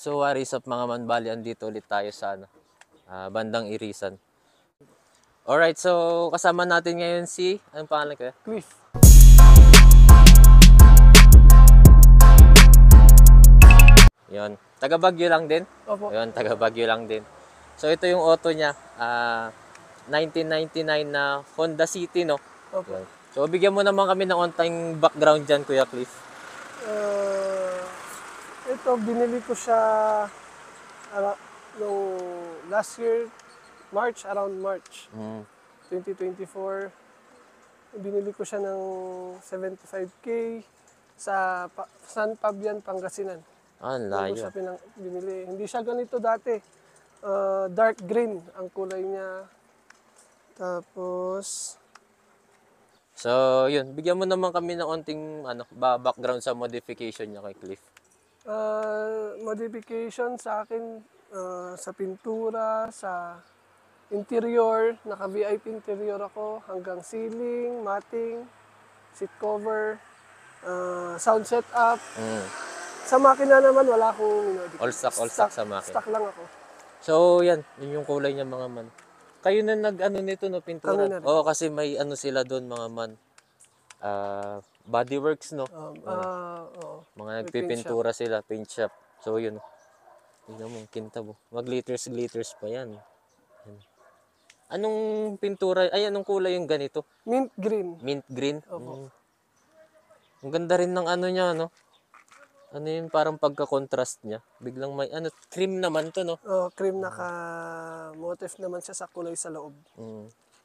So what is up mga manbali, andito ulit tayo sa bandang Irisan. Alright, so kasama natin ngayon si, anong pangalan ko? Cliff. Yun, taga Baguio lang din? Opo. Yun, taga Baguio lang din. So ito yung auto niya, 1999 na Honda City, no? Opo. Yun. So bigyan mo naman kami ng onting background dyan, Kuya Cliff. Ito, binili ko siya no last year, around March 2024. Binili ko siya ng 75K sa San Fabian, Pangasinan. Ang Doon ko layo. siya binili. Hindi siya ganito dati. Dark green ang kulay niya. Tapos, So yun, bigyan mo naman kami ng onting background sa modification niya kay Cliff. modification sa akin, sa pintura, sa interior, naka-VIP interior ako, hanggang ceiling, matting, seat cover, sound setup. Sa makina naman, wala akong minodify. All stock sa makina. Stock lang ako. So yan, yun yung kulay niya mga man. Kayo na nag-ano nito, no, pintura? Kami na rin. Oo, kasi may ano sila doon mga man. Bodyworks, no? Oo. Mga nagpipintura sila, paint shop. So yun. Tingnan mo, kintab. Mag-glitters pa yan. Yan. Anong pintura, ay anong kulay yung ganito? Mint green. Mint green? Opo. Ang ganda rin ng ano niya, no? Ano yun, parang pagka-contrast niya. Biglang may, cream naman to, no? Cream, naka-motif naman siya sa kulay sa loob.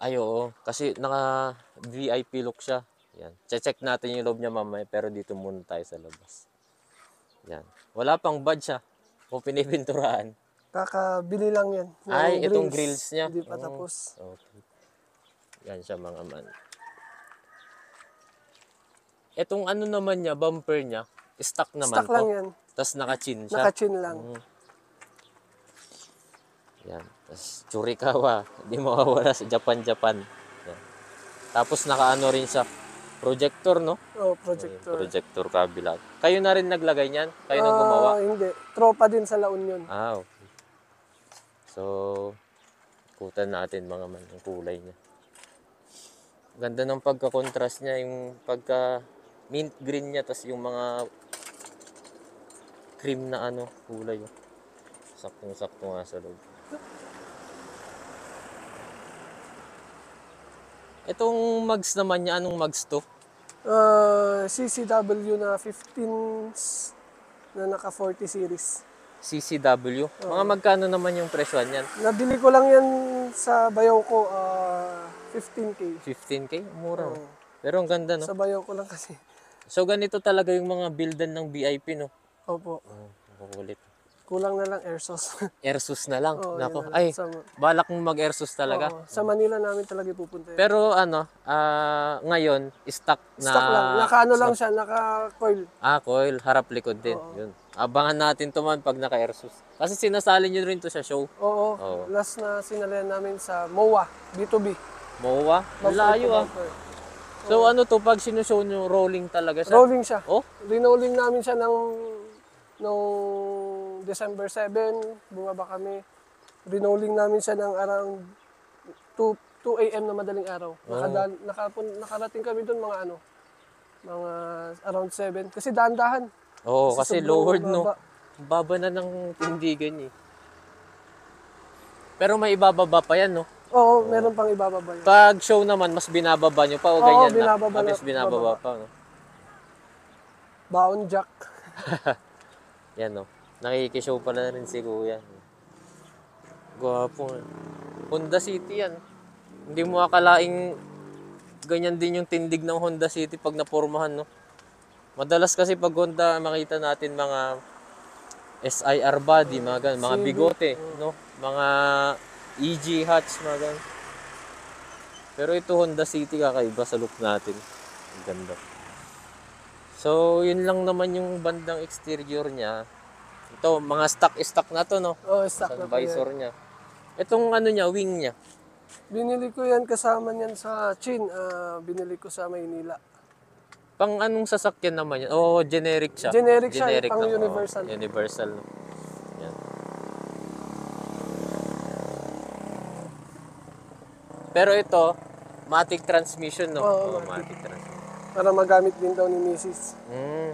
Ay, oo. Kasi naka-VIP look siya. Yan. Check natin yung loob niya mamaya, pero dito muna tayo sa labas. Yan. Wala pang badge siya. Kung pinipinturahan. Kakabili lang yan. Ay, itong grills niya. Hindi pa tapos. Okay. Yan siya mga man. Itong ano naman niya, bumper niya, stock naman Stock lang yan. Tapos naka-chin siya. Naka-chin lang. Yan. Tapos Churikawa. Hindi mawawala sa Japan. Yan. Tapos naka-ano rin sa projector, no? Projector. Projector kabila. Kayo na rin naglagay niyan? Kayo nang gumawa? Hindi. Tropa din sa La Union. Okay. So, ikutan natin mga man ang kulay niya. Ganda ng pagka-contrast niya, yung pagka mint green niya, tas yung mga cream na kulay. Saktong-sakto nga sa loob. Itong mags naman niya, anong mags to? CCW na 15s na naka 40 series. CCW? Mga magkano naman yung presyo niyan? Nabili ko lang yan sa bayaw ko, 15K. 15K? Mura. Pero ang ganda, no? Sa bayaw ko lang kasi. So, ganito talaga yung mga buildan ng VIP, no? Opo. Makukulit. Kulang na lang airsos. Airsus na lang. Oo, Nako. yun na. Ay, balak mong mag-airsus talaga. Sa Manila namin talaga pupunta. Pero ngayon, stock na... Stock lang. Naka-ano lang siya, naka-coil. Coil. Harap-likod din. Yun. Abangan natin to man pag naka-airsus. Kasi sinasali nyo rin to sa show. Oo. Last na sinalihan namin sa MOA, B2B. MOA? Layo So ano to, pag sinushow nyo, rolling talaga siya? Rolling siya. Oh? Rinolling namin siya nung December 7, bumaba kami. Rinolling namin siya ng around 2 a.m. na madaling araw. Nakarating kami doon mga around 7. Kasi dahan-dahan. Oo, kasi lowered, no? baba. Baba na ng tindigan eh. Pero may ibababa pa yan, no? Oo, meron pang ibababa yun. Pag show naman, mas binababa nyo pa o ganyan binababa na? Mas binababa pa, no? Baon jack. Yan, no? Nakikishow pala rin si Kuya. Gwapo. Honda City yan. Hindi mo akalaing ganyan din yung tindig ng Honda City pag napormahan, no? Madalas kasi pag Honda, makita natin mga SIR body, mga ganun, mga bigote, no? Mga EG hatch, mga ganun. Pero ito Honda City, kakaiba sa look natin. Ang ganda. So, yun lang naman yung bandang exterior niya. Ito, mga stock na to, no? Oo, stock na Sa visor niya. Itong niya, wing niya. Binili ko yan kasama niyan sa Chin. Binili ko sa Maynila. Pang anong sasakyan naman yan? Oo, generic siya. Generic siya, pang lang, universal. Universal. No? Pero ito, matic transmission, no? Oo, Oo, matic transmission. Para magamit din daw ni Mrs. Hmm,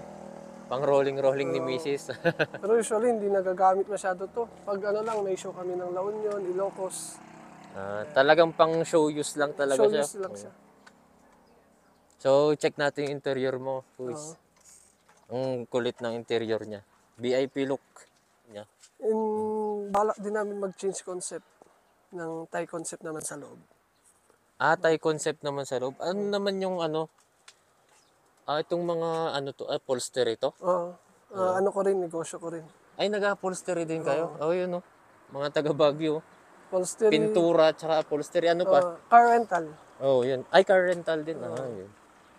pang rolling-rolling ni Mrs. Pero usually hindi nagagamit masyado to. Pag ano lang, may show kami ng La Union, Ilocos. Talagang pang show use lang talaga Show siya. use lang siya. So, check natin yung interior mo, Oo. Luis. Ang kulit ng interior niya. VIP look niya. Balak din namin mag-change concept ng Thai concept naman sa loob. Thai concept naman sa loob. Ano naman yung ano? Itong mga ano to, upholstery to? Oo. Ano ko rin, negosyo ko rin. Ay, nag-upholstery din kayo? Yun, no? Mga taga Baguio. Upholstery, Pintura, tsaka upholstery. Ano pa? car rental. Yun. Ay, car rental din. Yun.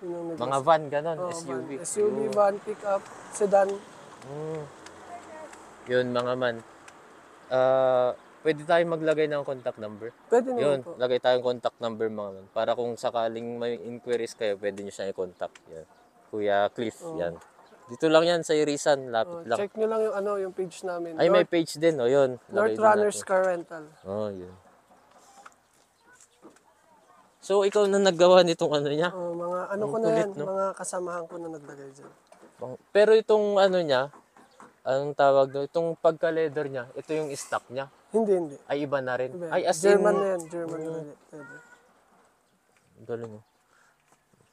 Yun yung negosyo. Mga van, ganon. Oo, SUV. van. SUV, van, pickup, sedan. Yun, mga man. Pwede tayong maglagay ng contact number. Pwede naman Yun, po. lagay tayong contact number, mga man. Para kung sakaling may inquiries kayo, pwede nyo siya i-contact. Yan. Kuya Cliff, yan. Dito lang yan sa Irisan, lapit lang. Check nyo lang yung yung page namin. Ay, may page din, yun. North Lagay din Runners natin. Car Rental. Yun. So, ikaw na naggawa nitong ano niya? Mga ano ko na yan, mga kasamahan ko na naglagay dyan. Pero itong ano niya, anong tawag doon? Itong pagka-leather niya, ito yung stock niya. Hindi. Ay, iba na rin. Iba yan. Ay, as German in, na yan, German na yan. Pwede. galing, oh.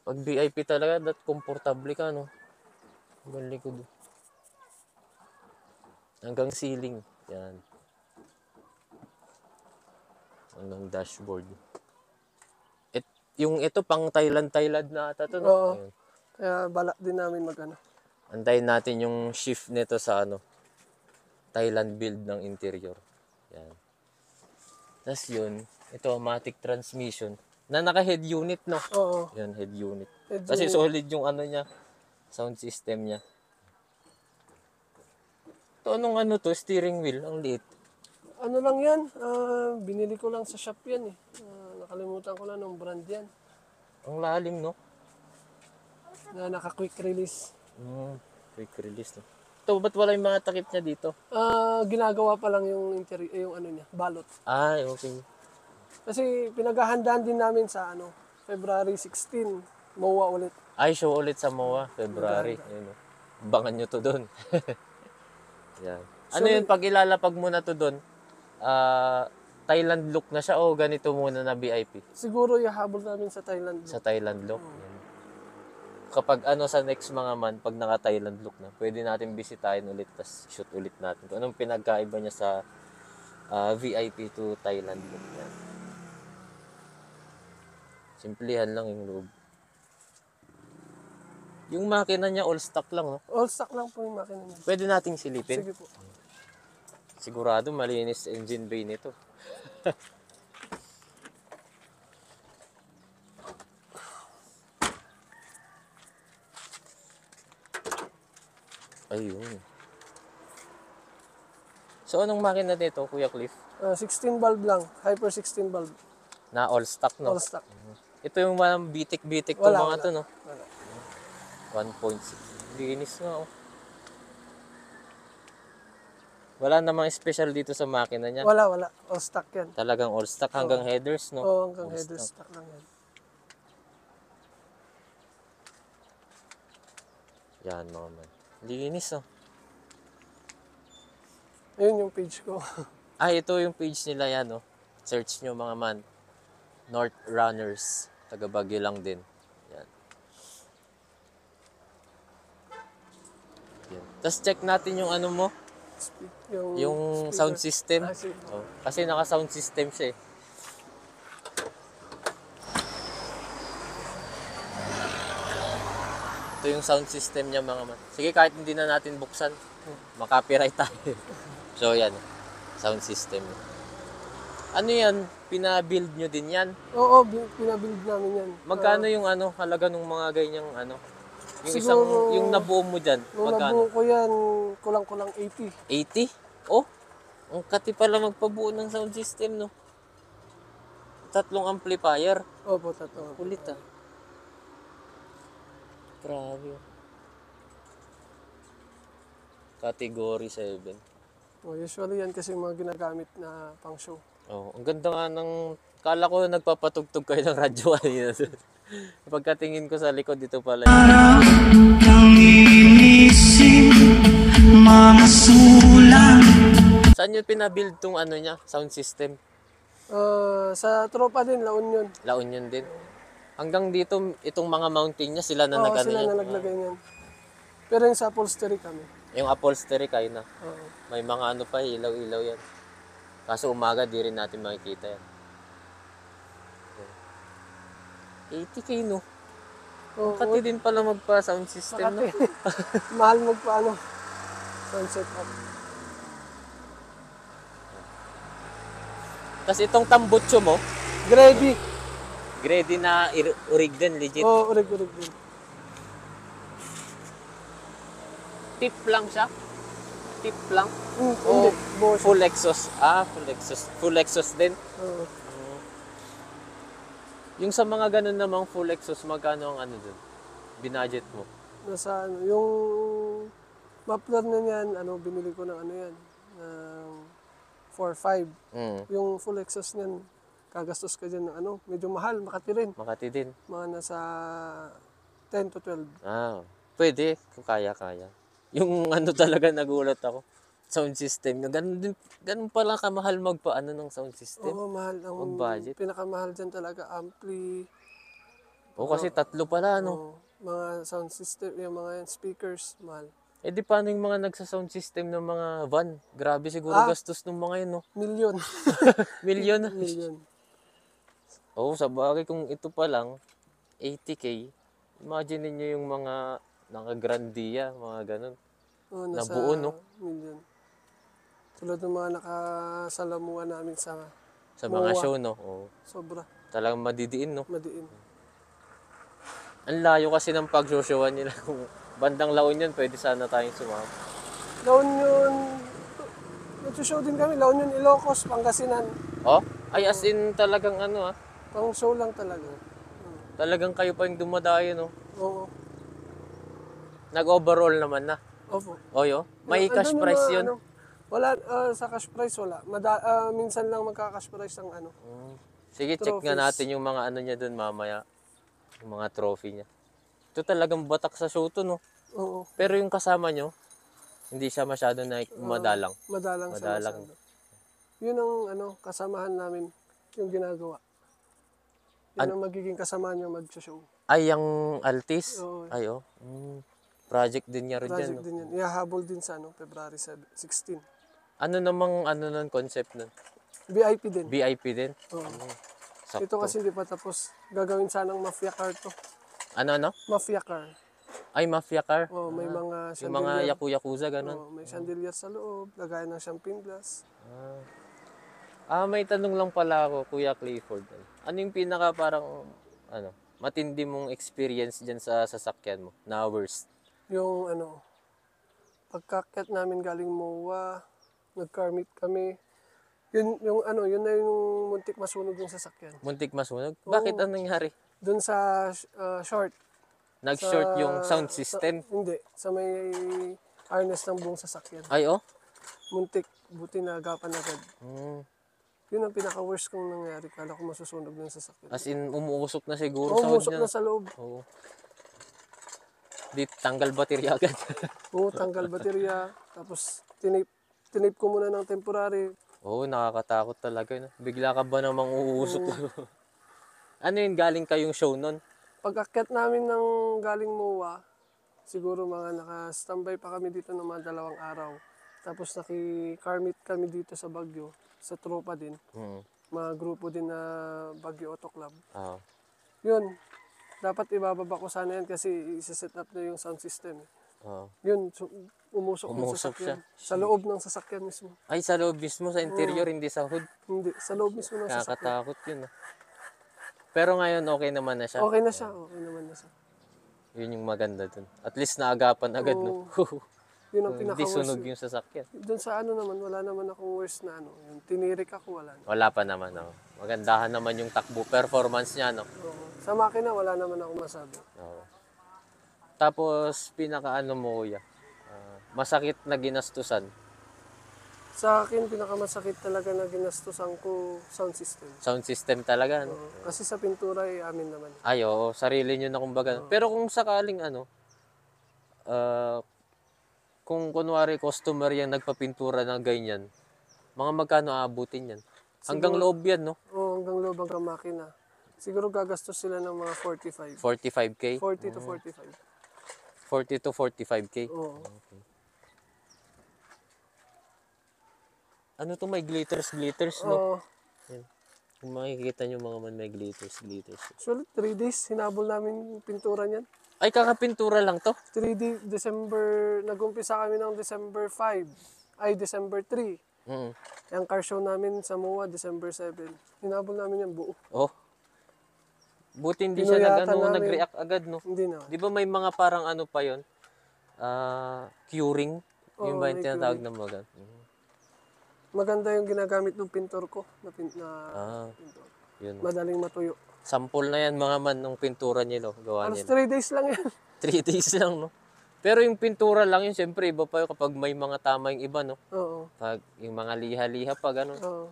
Pag VIP talaga, that komportable ka, no? Hanggang likod. Hanggang ceiling. Yan. Hanggang dashboard. Yung ito, pang Thailand na ata to, no? Oo. Ayun. Kaya balak din namin Antayin natin yung shift nito sa ano, Thailand build ng interior. Yan. Tapos yun, ito, matic transmission. Na naka-head unit, no? Oo. Yan, head unit. Head Kasi solid yung ano niya, sound system niya. Ito, anong ano to, steering wheel, ang liit. Ano lang yan, binili ko lang sa shop yan eh. Nakalimutan ko lang ng brand yan. Ang lalim, no? Na naka-quick release. Quick release, no? Ito, ba't wala yung mga takip niya dito? Ginagawa pa lang yung interior, yung ano niya, balot. Ay, okay. Kasi pinaghahandaan din namin sa February 16, MOA ulit. Ay, show ulit sa MOA, February. Ayun, no? Abangan nyo to doon. Yan. Ano yun, pag ilalapag mo na to doon, Thailand look na siya o ganito muna na VIP? Siguro ihahabol namin sa Thailand. Sa Thailand look. Yan. Kapag sa next mga man, pag naka-Thailand look na, pwede natin bisitahin ulit, tas shoot ulit natin. Kung anong pinagkaiba niya sa VIP to Thailand look. Yan. Simplihan lang yung loob. Yung makina niya, all stock lang, no? All stock lang po yung makina niya. Pwede nating silipin. Sige po. Sigurado malinis engine bay nito. Ayun. So, anong makina nito, Kuya Cliff? 16 bulb lang. Hyper 16 bulb. Na all stock, no? All stock. Ito yung mga bitik-bitik to Wala, mga wala. to, no? Wala. 1.6. Linis nga, oh. Wala namang special dito sa makina niya. Wala. All stock yan. Talagang all stock hanggang headers, no? Oo, hanggang All header stock. stock lang yan. Yan, mga man. Linis, oh. Ayun yung page ko. Ito yung page nila yan, no? Search nyo, mga man. North Runners. Taga Baguio lang din. Yan. Yan. Tapos check natin yung ano mo, yung speaker. sound system. Sige. Kasi naka-sound system siya eh. Ito yung sound system niya, mga man. Sige, kahit hindi na natin buksan, makapiright tayo. So yan, sound system. Ano yan? Pina-build nyo din yan? Oo, pinabuild namin yan. Magkano yung halaga ng mga ganyang yung Siguro, yung nabuo mo dyan? Nung Magkano? nabuo ko yan, kulang-kulang 80. 80? Oh, ang kati pala magpabuo ng sound system, no? 3 amplifier. Opo, tatlo. Kulit, ah. Grabe. Category 7. Usually yan kasi mga ginagamit na pang show. Oh, ang ganda nga ng Kala ko nagpapatugtog kayo ng radyo kanina. Pagkatingin ko sa likod, dito pala. Saan nyo pinabuild tong ano niya, sound system? Sa tropa din, La Union. La Union din. Hanggang dito, itong mga mountain niya, sila na Oo, nag-ano sila yan. na naglagay niyan. Pero yung sa upholstery kami. Yung upholstery kayo na. Oo. May mga ano pa, ilaw-ilaw yan. Kaso umaga, di rin natin makikita yan. 80k no? Oo, Makati din pala magpa-sound system no? Makati. Mahal magpaano. Sound setup. Tapos itong tambutso mo, Grady. grade na urig din, legit. Oo, urig din. Tip lang siya? Tip lang? Hindi, buo siya. Full exhaust. Full exhaust. Full exhaust din. Oo. Yung sa mga ganun namang full exhaust, magkano ang ano dun? Binudget mo? Nasa ano, yung muffler na niyan, binili ko ng yan, ng 4-5. Mm. Yung full exhaust niyan, kagastos ka dyan ng medyo mahal, Makati rin. Makati din. Mga nasa 10 to 12. Pwede. Kung kaya-kaya. Yung ano talaga nagulat ako. Sound system. Ganun pala kamahal magpaano ng sound system. Oo, mahal. Ang Mag-budget. pinakamahal dyan talaga, ampli. Kasi tatlo pala, ano? Oo, mga sound system, yung mga speakers, mahal. Di paano yung mga nagsa-sound system ng mga van? Grabe siguro gastos ng mga yun, no? Milyon. Milyon. Milyon. Sa bagay kung ito pa lang, 80k, imagine niyo yung mga naka-grandia, mga ganun. Oo, Nabuo, no? Milyon. Tulad ng mga nakasalamuhan namin sa Mga MOA. show, no? Oo. Sobra. Talagang madidiin, no? Madiin. Ang layo kasi ng pag-showan nila. Kung bandang La Union, pwede sana tayong sumama. La Union, nag-show din kami. La Union, Ilocos, Pangasinan. Ay as in talagang ano Pang show lang talaga. Talagang kayo pa yung dumadayo, no? Oo. Nag-overall naman na. Opo. May Andun cash yung price mga yun. Wala, sa cash price wala. Minsan lang magka-cash price ang Sige, check nga trophies. natin yung mga ano niya dun mamaya. Yung mga trophy niya. Ito talagang batak sa show to, no? Oo. Pero yung kasama nyo, hindi siya masyado na madalang. Madalang siya Madalang. masyado. Yun ang kasamahan namin, yung ginagawa. Yun ang magiging kasamahan yung mag-show. Ay, yung Altis? Oo. Ay, project din niya rin dyan, Project no? din yan. Ihahabol din sa February 16. Ano namang nun concept nun? VIP din. VIP din? Oo. Sakto. Ito kasi hindi pa tapos. Gagawin sanang mafia car to. Ano? Mafia car. Ay, mafia car? Oh, may mga Yung mga chandelier. yaku-yakuza, ganun? Oh, may chandelier sa loob, lagayan ng champagne glass. May tanong lang pala ako, Kuya Clifford. Ano yung pinaka parang, matindi mong experience dyan sa sasakyan mo, na worst? Yung pagkakyat namin galing MOA, nag-car meet kami. Yun na yung muntik masunog yung sasakyan. Muntik masunog? Bakit anong nangyari? Doon sa short. Nag-short yung sound system? Hindi, sa may harness ng buong sasakyan. Ay, Muntik, buti na agapan agad. Hmm. Yun ang pinaka-worst kong nangyari. Kala ko masusunog ng sasakyan. As in, umuusok na siguro Oo, sa musok niya. na sa loob. Oo. Di tanggal baterya agad. Oo, tanggal baterya. Tapos, tinape ko muna ng temporary. Nakakatakot talaga. No? Bigla ka ba namang uusok? Ano yun, galing kayong show nun? Pag-akyat namin ng galing MOA, siguro mga naka-standby pa kami dito ng mga 2 araw. Tapos naki-car meet kami dito sa Baguio, sa tropa din. Mga grupo din na Baguio Auto Club. Yun, dapat ibababa ko sana yan kasi isa-set up na yung sound system. Yun, umusok yung Umusok sasakyan. Sa loob ng sasakyan mismo. Ay, sa loob mismo, sa interior, hindi sa hood. Hindi, sa loob mismo ng sasakyan. Nakakatakot yun. Pero ngayon, okay naman na siya. Okay na siya, okay naman na siya. Yun yung maganda dun. At least naagapan agad, no? Yun ang Hindi pinaka-worst. sunog yung sasakyan. Doon sa naman, wala naman akong worst na yung tinirik ako, wala. Wala pa naman, no? Magandahan naman yung takbo, performance niya, no? Oo. Sa makina, wala naman ako masabi. Oo. Tapos, pinaka mo, kuya, masakit na ginastusan. Sa akin, pinakamasakit talaga na ginastusan ko, sound system. Sound system talaga, no? Kasi sa pintura, amin naman. Ay, oo, sarili nyo na kumbaga. Pero kung sakaling kung kunwari customer yung nagpapintura ng ganyan, mga magkano aabutin yan? Hanggang loob yan, no? Oo, hanggang loob hanggang makina. Siguro gagastos sila ng mga 45. 45K? 40 to 45. 40 to 45K? Oo. Okay. Ano to, may glitters, no? Oo. Yan. Kung makikita nyo mga man, may glitters. Actually, 3 days, hinabol namin yung pintura niyan. Ay, kakapintura lang to? 3 days, nag-umpisa kami ng December 5. Ay, December 3. Mm. Yung car show namin sa MOA, December 7. Hinabol namin yung buo. Oh. Buti hindi siya nag-react agad, no? Hindi na. Di ba may mga parang ano pa yon? Curing? Yung ba yung may tinatawag na mga? Maganda yung ginagamit ng pintor ko na pintor. Yun. Madaling matuyo. Sample na yan mga man ng pintura niya, no? Gawa Alas niya. 3 days lang yan. 3 days lang, no? Pero yung pintura lang yun, siyempre iba pa yun kapag may mga tama yung iba, no? Oo. Pag yung mga liha-liha pa, gano'n. Oo.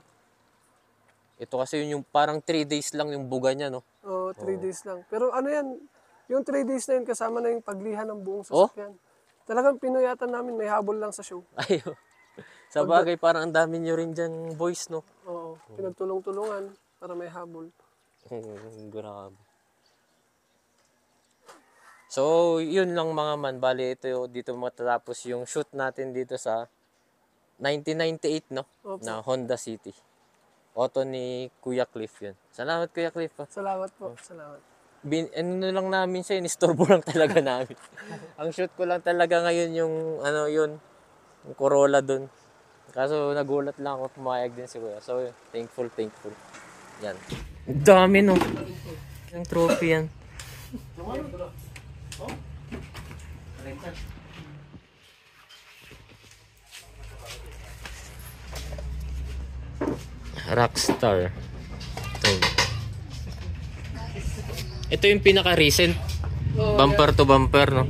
Ito kasi yun yung parang 3 days lang yung buga niya, no? Oo, 3 days lang. Pero ano yan, yung 3 days na yun kasama na yung pagliha ng buong sasakyan. Talagang pinuyatan namin, may habol lang sa show. Ayun. Sa bagay, parang ang dami nyo rin dyan, boys, no? Oo, pinagtulong-tulungan para may habol. Grabe. So, yun lang mga man. Bali, dito matatapos yung shoot natin dito sa 1998, no? Opo. Na Honda City. Auto ni Kuya Cliff yun. Salamat, Kuya Cliff. Salamat po, salamat. Ano lang namin siya, inistorbo lang talaga namin. Ang shoot ko lang talaga ngayon yung, yung Corolla dun. Kaso nagulat lang ako, pumayag din si Kuya. So, thankful. Yan. Dami, no? Yung trophy yan. Rockstar. Ito yung pinaka-recent. Bumper to bumper, no?